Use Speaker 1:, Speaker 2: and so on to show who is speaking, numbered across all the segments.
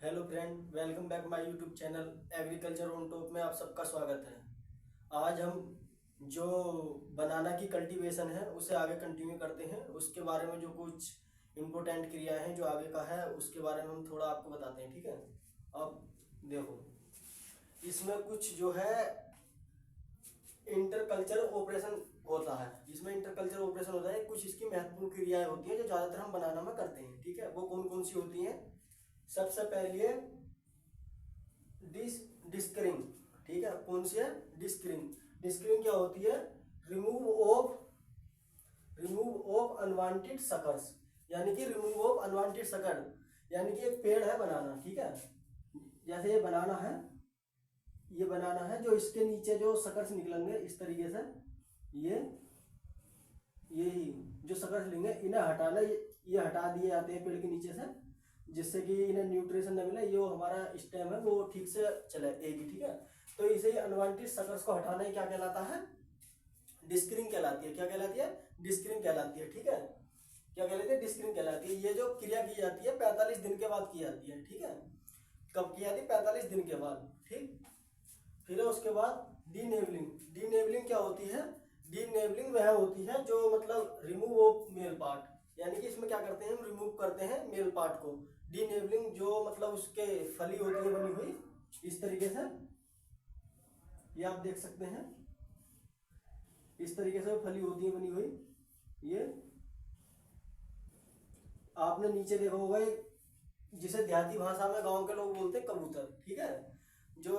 Speaker 1: Hello friend, welcome back my YouTube channel agriculture on top में आप सबका स्वागत है। आज हम जो बनाना की कल्टीवेशन है उसे आगे कंटिन्यू करते हैं। उसके बारे में जो कुछ इम्पोर्टेंट क्रिया हैं जो आगे का है उसके बारे में हम थोड़ा आपको बताते हैं, ठीक है। अब देखो, इसमें कुछ जो है इंटरकल्चर ऑपरेशन होता है। इसमें इंटरकल्चर ऑपरेशन होता है, कुछ इसकी महत्वपूर्ण क्रियाएं होती हैं जो ज़्यादातर हम बनाना में करते हैं, ठीक है। वो कौन कौन सी होती हैं? सबसे पहले है डिस्करिंग, ठीक है। कौन सी है? डिस्करिंग। डिस्करिंग क्या होती है? रिमूव ऑफ अनवांटेड सकर्स, यानी कि रिमूव ऑफ अनवांटेड सकर, यानी कि एक पेड़ है बनाना, ठीक है। जैसे ये बनाना है जो इसके नीचे जो सकर्स निकलेंगे इस तरीके से, ये यही जो सकर्स लेंगे इन्हें हटाना, ये हटा दिए जाते हैं पेड़ के नीचे से, जिससे कि इन्हें न्यूट्रिशन न मिले, ये हमारा स्टेम है वो ठीक से चलेगी, ठीक है। तो इसे अनवांटेड सकर्स को हटाना ही क्या कहलाता है? डिस्करिंग कहलाती है। क्या कहलाती है? डिस्करिंग कहलाती है, ठीक है। क्या कहलाती है? डिस्करिंग कहलाती है। ये जो क्रिया की जाती है 45 दिन के बाद की जाती है, ठीक है। कब की जाती है? 45 दिन के बाद, ठीक। फिर उसके बाद डीनेबलिंग। डीनेबलिंग क्या होती है? डीनेबलिंग वह होती है जो मतलब रिमूव ऑफ मेल पार्ट, यानी कि इसमें क्या करते हैं हम? रिमूव करते हैं मेल पार्ट को। डीनेबलिंग जो मतलब उसके फली होती है बनी हुई इस तरीके से, ये आप देख सकते हैं, इस तरीके से फली होती है बनी हुई। ये आपने नीचे देखा होगा, जिसे देहाती भाषा में गांव के लोग बोलते हैं कबूतर, ठीक है। जो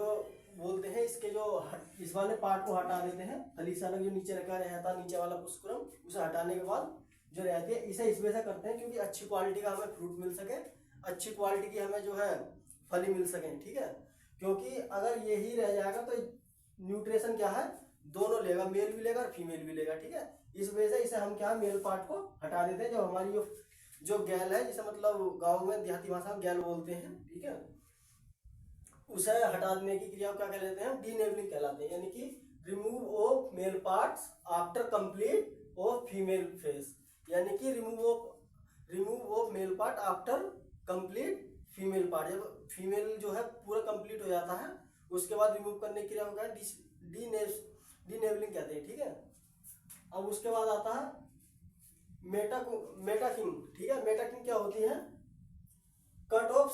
Speaker 1: बोलते हैं इसके जो इस वाले पार्ट को हटा देते हैं, फली से अलग जो नीचे रखा रहता है नीचे वाला पुष्करम, उसे हटाने के बाद जो रहती है, इसे इस वजह से करते हैं क्योंकि अच्छी क्वालिटी का हमें फ्रूट मिल सके, अच्छी क्वालिटी की हमें जो है फली मिल सके, ठीक है। क्योंकि अगर यही रह जाएगा तो न्यूट्रिशन क्या है, दोनों लेगा, मेल भी लेगा और फीमेल भी लेगा, ठीक है। इस वजह से इसे हम क्या, मेल पार्ट को हटा देते हैं। जो हमारी जो गैल है, जिसे मतलब गाँव में देहाती भाषा में गैल बोलते हैं, ठीक है, उसे हटा देने की क्रिया को क्या कहलाते हैं? डीनेबलिंग कहलाते हैं, यानी कि remove of male parts after complete of female face, यानी कि remove of male part after complete female part. जब फीमेल जो है पूरा कंप्लीट हो जाता है उसके बाद रिमूव करने की क्रिया को क्या है? डीनेबलिंग कहते हैं, ठीक है। अब उसके बाद आता है मेटाकिंग, ठीक है। मेटाकिंग क्या होती है? कट ऑफ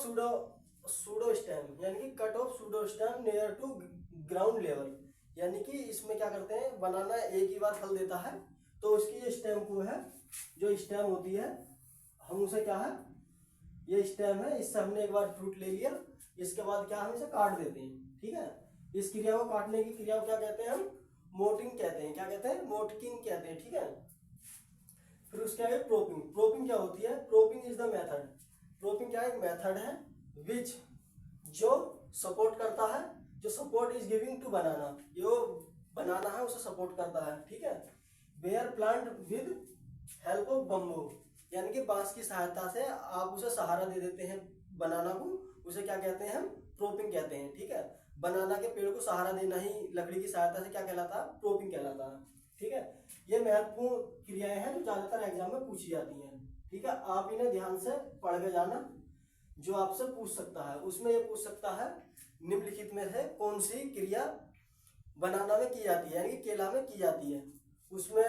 Speaker 1: सूडो स्टेम, यानी कि cut off pseudo stem near to ground level, यानी कि इसमें क्या करते हैं, बनाना एक ही बार फल देता है तो उसकी ये स्टेम को है, जो स्टेम होती है, हम उसे क्या है, ये स्टेम है, इससे हमने एक बार फ्रूट ले लिया, इसके बाद क्या हम इसे काट देते हैं, ठीक है। इस क्रिया को काटने की क्रिया को क्या कहते हैं हम? मोटिंग कहते हैं। क्या कहते हैं? मोटकिंग कहते हैं, ठीक है। फिर उसके आगे प्रोपिंग। प्रोपिंग क्या होती है? प्रोपिंग इज द मेथड। प्रोपिंग क्या एक मेथड है विच जो सपोर्ट करता है, जो support is giving to banana, जो बनाना है उसे सपोर्ट करता है, ठीक है। Where plant with help of bamboo, यानी कि बांस की सहायता से आप उसे सहारा दे देते हैं बनाना को, उसे क्या कहते हैं हम? प्रोपिंग कहते हैं, ठीक है। बनाना के पेड़ को सहारा देना ही लकड़ी की सहायता से क्या कहलाता है? प्रोपिंग कहलाता है, ठीक है। ये महत्वपूर्ण क्रियाएं हैं जो ज्यादातर एग्जाम में पूछी जाती हैं, ठीक है। आप इन्हें ध्यान से पढ़ के जाना। जो आपसे पूछ सकता है उसमें ये पूछ सकता है, निम्नलिखित में से कौन सी क्रिया बनाना में की जाती है, यानी कि केला में की जाती है। उसमें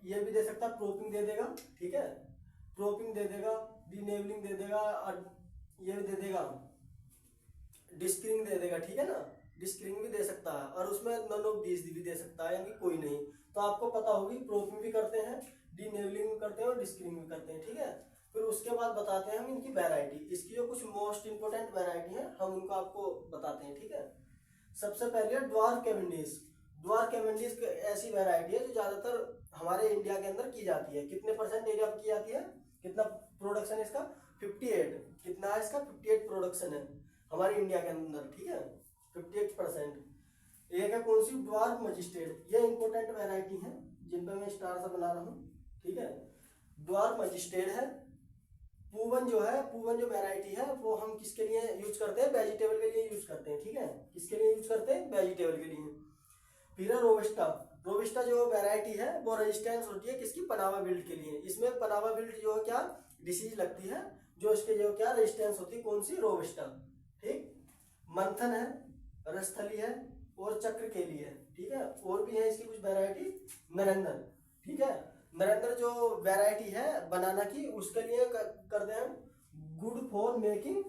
Speaker 1: ये भी दे सकता है, प्रोपिंग दे देगा, ठीक है, प्रोपिंग दे देगा, डीनेबलिंग दे देगा, और ये भी दे देगा, डिस्करिंग दे देगा, ठीक है ना। डिस्करिंग भी दे सकता है, और उसमें नन ऑफ दीज भी दे सकता है, यानी कोई नहीं। तो आपको पता होगी प्रोपिंग भी करते हैं, डीनेबलिंग भी करते हैं और डिस्करिंग भी करते हैं, ठीक है। फिर उसके बाद बताते हैं हम इनकी वैरायटी। इसकी जो कुछ मोस्ट इंपोर्टेंट वैरायटी है हम उनको आपको बताते हैं, ठीक है। सबसे पहले ड्वार्फ कैवेंडिश। ड्वार्फ कैवेंडिश ऐसी वैरायटी है जो ज्यादातर हमारे इंडिया के अंदर की जाती है। कितने परसेंट एरिया पर की जाती है? कितना प्रोडक्शन है इसका? 58। कितना है इसका? 58 प्रोडक्शन है हमारे इंडिया के अंदर, ठीक है, 58%। एक है कौन सी? Dwarf magistrate. ये इंपोर्टेंट वैरायटी है जिन पर मैं स्टार सा बना रहा हूँ, ठीक है। ड्वार्फ मजिस्ट्रेट है। पूवन जो है, पूवन जो वैरायटी है वो हम किसके लिए यूज करते हैं? वेजिटेबल के लिए यूज करते हैं, ठीक है। किसके लिए यूज करते हैं? वेजिटेबल के लिए। फिर है रोबस्टा। रोबस्टा जो वैरायटी है वो रेजिस्टेंस होती है किसकी? पनामा विल्ट के लिए। इसमें पनामा विल्ट जो है क्या डिसीज लगती है, जो इसके जो क्या रेजिस्टेंस होती है, कौन सी? रोबस्टा। ठीक, मंथन है, रसथली है और चक्रकेली है। ठीक है, और भी है इसकी कुछ वैरायटी, नरेंद्र। ठीक है, नरेंद्र जो वैरायटी है बनाना की, उसके लिए करते हैं good for making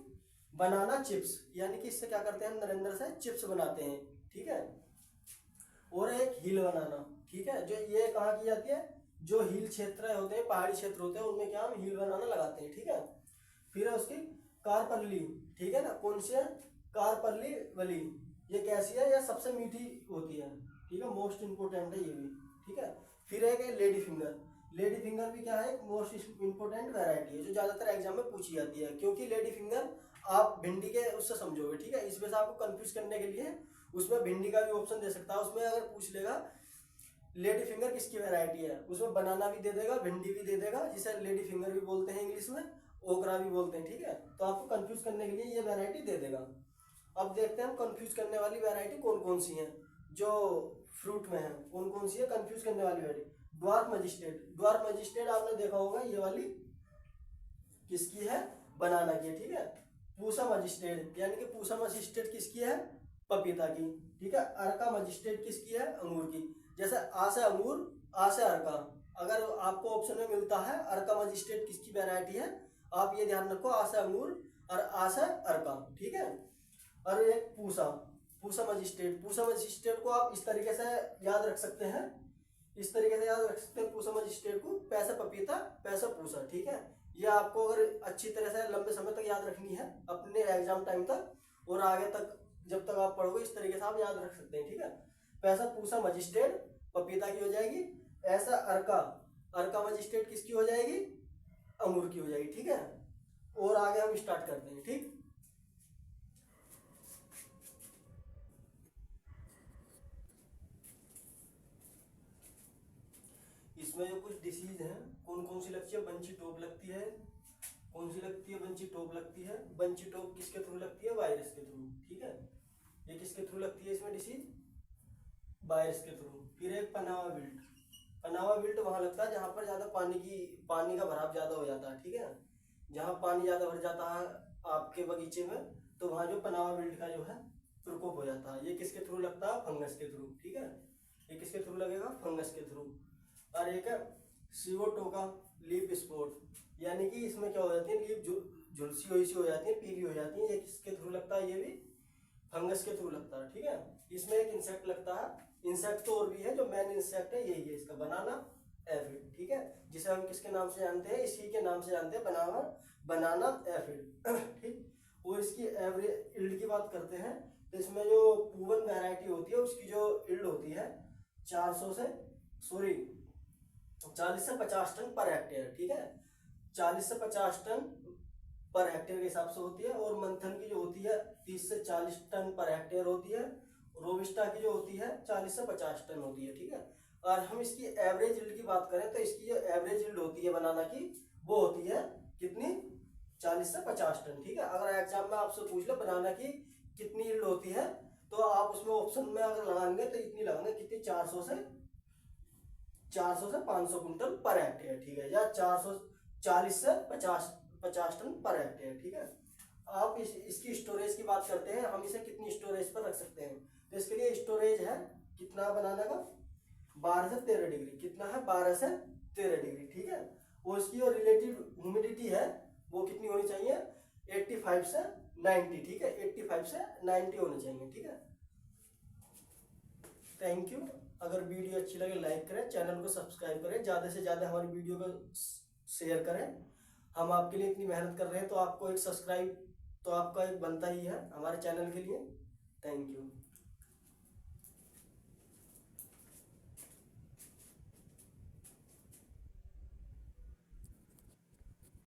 Speaker 1: banana chips, यानी कि इससे क्या करते हैं, नरेंद्र से चिप्स बनाते हैं। ठीक है, और एक हील बनाना। ठीक है, जो ये कहाँ की जाती है, जो हील क्षेत्र होते हैं, पहाड़ी क्षेत्र होते हैं, उनमें क्या हम हील बनाना लगाते हैं। ठीक है, फिर है उसकी कारपल्ली। ठीक है ना, कौन सी है, कारपल्ली वली, ये कैसी है, यह सबसे मीठी होती है। ठीक है, मोस्ट इंपोर्टेंट है ये भी। ठीक है, फिर है लेडी फिंगर। लेडी फिंगर भी क्या है, एक मोस्ट इंपोर्टेंट वैरायटी है जो ज्यादातर एग्जाम में पूछी जाती है, क्योंकि लेडी फिंगर आप भिंडी के उससे समझोगे। ठीक है, इस वजह से आपको कंफ्यूज करने के लिए उसमें भिंडी का भी ऑप्शन दे सकता है। उसमें अगर पूछ लेगा लेडी फिंगर किसकी वैरायटी है, उसमें बनाना भी दे देगा, भिंडी भी दे देगा, जिसे लेडी फिंगर भी बोलते हैं इंग्लिश में, ओकरा भी बोलते हैं। ठीक है, तो आपको कंफ्यूज करने के लिए ये वैरायटी दे देगा। अब देखते हैं हम कंफ्यूज करने वाली वैरायटी कौन कौन सी हैं, जो फ्रूट में है कौन कौन सी है कंफ्यूज करने वाली variety. Dwarf magistrate, dwarf magistrate आपने देखा होगा, ये वाली किसकी है, बनाना की है। ठीक है, पूसा मजिस्ट्रेट, यानी कि पूसा मजिस्ट्रेट किसकी है, पपीता की। ठीक है, अर्का मजिस्ट्रेट किसकी है, अंगूर की। जैसे आ से अंगूर, आ से अर्का, अगर आपको ऑप्शन में मिलता है अर्का मजिस्ट्रेट किसकी वैरायटी है, आप ये ध्यान रखो, आ से अंगूर और आ से अर्का। ठीक है, और एक पूसा, पूसा मजिस्ट्रेट, पूसा मजिस्ट्रेट को आप इस तरीके से याद रख सकते हैं, इस तरीके से याद रख सकते हैं पूसा मजिस्ट्रेट को, पैसा पपीता पैसा पूसा। ठीक है, ये आपको अगर अच्छी तरह से लंबे समय तक याद रखनी है अपने एग्जाम टाइम तक, और आगे तक जब तक आप पढ़ोगे इस तरीके से आप याद रख सकते हैं। ठीक है, पैसा पूसा मजिस्ट्रेट पपीता की हो जाएगी, ऐसा अर्का, अर्का मजिस्ट्रेट किसकी हो जाएगी, अंगूर की हो जाएगी। ठीक है, और आगे हम स्टार्ट करते हैं। ठीक, इसमें जो कुछ डिसीज हैं कौन कौन सी लगती है, बंची टॉप लगती है, कौन सी लगती है, बंची टॉप लगती है। बंची टॉप किसके थ्रू लगती है, वायरस के थ्रू। ठीक है, ये किसके थ्रू लगती है इसमें डिसीज, वायरस के थ्रू। फिर एक पनावा विल्ट, पनावा विल्ट वहां लगता है जहां पर ज्यादा पानी का भराव ज्यादा हो जाता है। ठीक है, जहां पानी ज्यादा भर जाता है आपके बगीचे में, तो वहां जो पनावा विल्ट का जो है प्रकोप हो जाता है। ये किसके थ्रू लगता है, फंगस के थ्रू। ठीक है, ये किसके थ्रू लगेगा, फंगस के थ्रू। और एक है सीवोटोका लीफ स्पॉट, यानी कि इसमें क्या हो जाती है, लीफ झुलसी हुई सी हो जाती है, पीली हो जाती है। ये किसके थ्रू लगता है, ये भी फंगस के थ्रू लगता है। ठीक है, इसमें एक इंसेक्ट लगता है, इंसेक्ट तो और भी है, जो मेन इंसेक्ट है यही है इसका, बनाना एफिड। ठीक है, जिसे हम किसके नाम से जानते हैं, इसी के नाम से जानते हैं, बनाना एफिड। ठीक, और इसकी एवरेज इल्ड की बात करते हैं, तो इसमें जो पूवन वैरायटी होती है उसकी जो इल्ड होती है 40 से 50 टन पर हेक्टेयर। ठीक है, 40 से 50 टन पर हेक्टेयर के हिसाब से होती है। और मंथन की जो होती है 30 से 40 टन पर हेक्टेयर होती है। रोबिस्टा की जो होती है 40 से 50 टन होती है। ठीक है, और हम इसकी एवरेज यील्ड की बात करें तो इसकी जो एवरेज यील्ड होती है बनाना की, वो होती है कितनी, 40 से 50 टन। ठीक है, अगर एग्जाम में आपसे पूछ लो बनाना की कितनी यील्ड होती है, तो आप उसमें ऑप्शन में अगर लगाएंगे तो इतनी लगाएंगे, कितनी, 400 से 500 कुंटल पर हेक्टेयर। ठीक है, या 440 से 50 टन पर हेक्टेयर। ठीक है, आप इसकी स्टोरेज की बात करते हैं, हम इसे कितनी स्टोरेज पर रख सकते हैं, तो इसके लिए स्टोरेज है कितना बनाना का, 12 से 13 डिग्री। कितना है, 12 से 13 डिग्री। ठीक है, और इसकी जो रिलेटिव ह्यूमिडिटी है वो कितनी होनी चाहिए, 85 से 90। ठीक है, 85 से 90 होनी चाहिए। ठीक है, थैंक यू। अगर वीडियो अच्छी लगे लाइक करें, चैनल को सब्सक्राइब करें, ज़्यादा से ज़्यादा हमारी वीडियो को शेयर करें। हम आपके लिए इतनी मेहनत कर रहे हैं, तो आपको एक सब्सक्राइब तो आपका एक बनता ही है हमारे चैनल के लिए। Thank you.